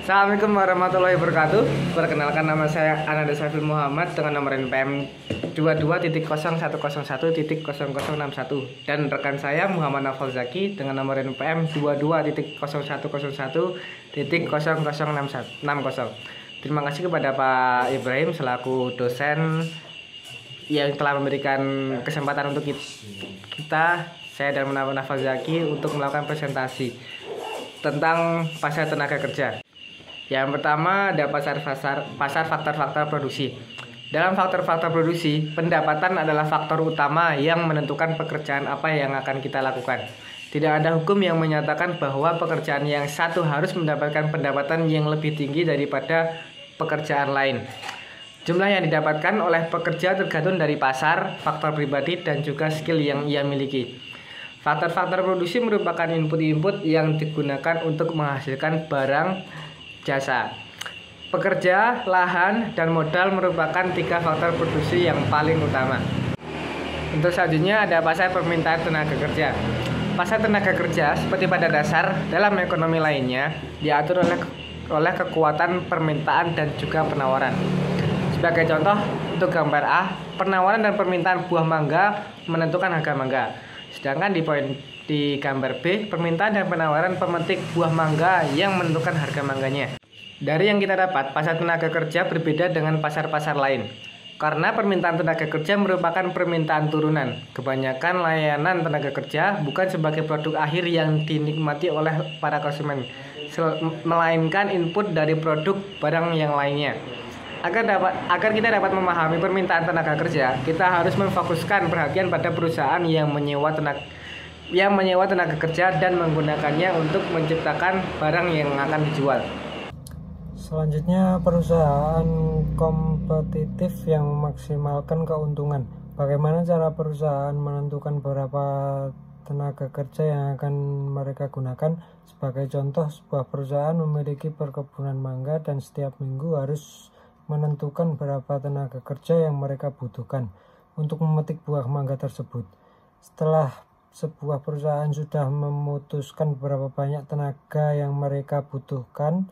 Assalamualaikum warahmatullahi wabarakatuh. Perkenalkan, nama saya Ananda Syafil Muhammad dengan nomor NPM 22.0101.0061 dan rekan saya Muhammad Nafal Zaki dengan nomor NPM 22.0101.0060. Terima kasih kepada Pak Ibrahim selaku dosen yang telah memberikan kesempatan untuk kita, saya dan Muhammad Nafal Zaki, untuk melakukan presentasi tentang pasar tenaga kerja. Yang pertama ada pasar faktor-faktor produksi. Dalam faktor-faktor produksi, pendapatan adalah faktor utama yang menentukan pekerjaan apa yang akan kita lakukan. Tidak ada hukum yang menyatakan bahwa pekerjaan yang satu harus mendapatkan pendapatan yang lebih tinggi daripada pekerjaan lain. Jumlah yang didapatkan oleh pekerja tergantung dari pasar, faktor pribadi, dan juga skill yang ia miliki. Faktor-faktor produksi merupakan input-input yang digunakan untuk menghasilkan barang, jasa. Pekerja, lahan, dan modal merupakan 3 faktor produksi yang paling utama. Untuk selanjutnya ada pasar permintaan tenaga kerja. Pasar tenaga kerja seperti pada dasar dalam ekonomi lainnya diatur oleh kekuatan permintaan dan juga penawaran. Sebagai contoh, untuk gambar A, penawaran dan permintaan buah mangga menentukan harga mangga. Sedangkan di gambar B, permintaan dan penawaran pemetik buah mangga yang menentukan harga mangganya. Dari yang kita dapat, pasar tenaga kerja berbeda dengan pasar-pasar lain. Karena permintaan tenaga kerja merupakan permintaan turunan. Kebanyakan layanan tenaga kerja bukan sebagai produk akhir yang dinikmati oleh para konsumen, melainkan input dari produk barang yang lainnya. Agar kita dapat memahami permintaan tenaga kerja, kita harus memfokuskan perhatian pada perusahaan yang menyewa tenaga kerja dan menggunakannya untuk menciptakan barang yang akan dijual. Selanjutnya, perusahaan kompetitif yang memaksimalkan keuntungan. Bagaimana cara perusahaan menentukan berapa tenaga kerja yang akan mereka gunakan? Sebagai contoh, sebuah perusahaan memiliki perkebunan mangga dan setiap minggu harus menentukan berapa tenaga kerja yang mereka butuhkan untuk memetik buah mangga tersebut. Setelah sebuah perusahaan sudah memutuskan berapa banyak tenaga yang mereka butuhkan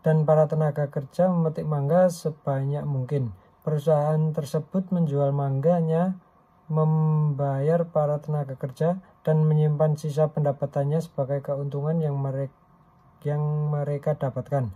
dan para tenaga kerja memetik mangga sebanyak mungkin, perusahaan tersebut menjual mangganya, membayar para tenaga kerja, dan menyimpan sisa pendapatannya sebagai keuntungan yang mereka dapatkan.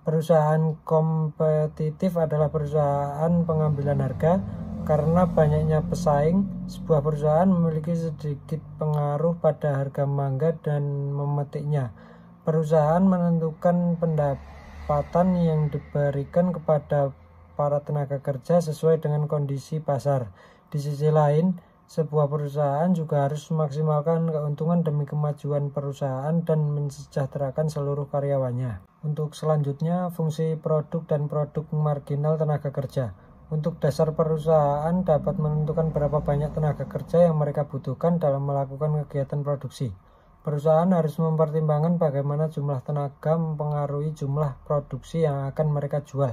Perusahaan kompetitif adalah perusahaan pengambilan harga. Karena banyaknya pesaing, sebuah perusahaan memiliki sedikit pengaruh pada harga mangga dan memetiknya. Perusahaan menentukan pendapatan yang diberikan kepada para tenaga kerja sesuai dengan kondisi pasar. Di sisi lain, sebuah perusahaan juga harus memaksimalkan keuntungan demi kemajuan perusahaan dan mensejahterakan seluruh karyawannya. Untuk selanjutnya, fungsi produk dan produk marginal tenaga kerja. Untuk dasar, perusahaan dapat menentukan berapa banyak tenaga kerja yang mereka butuhkan dalam melakukan kegiatan produksi. Perusahaan harus mempertimbangkan bagaimana jumlah tenaga mempengaruhi jumlah produksi yang akan mereka jual.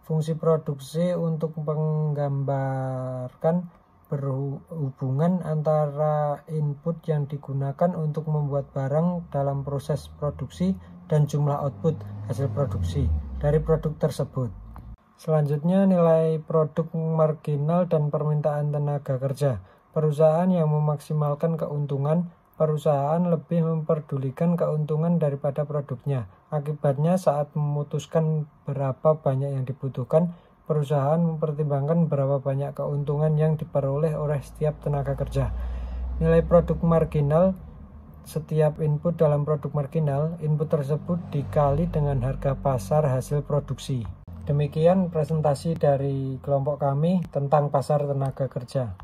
Fungsi produksi untuk menggambarkan berhubungan antara input yang digunakan untuk membuat barang dalam proses produksi dan jumlah output hasil produksi dari produk tersebut. Selanjutnya, nilai produk marginal dan permintaan tenaga kerja. Perusahaan yang memaksimalkan keuntungan, perusahaan lebih memperdulikan keuntungan daripada produknya. Akibatnya, saat memutuskan berapa banyak yang dibutuhkan, perusahaan mempertimbangkan berapa banyak keuntungan yang diperoleh oleh setiap tenaga kerja. Nilai produk marginal. Setiap input dalam produk marginal, input tersebut dikali dengan harga pasar hasil produksi. Demikian presentasi dari kelompok kami tentang pasar tenaga kerja.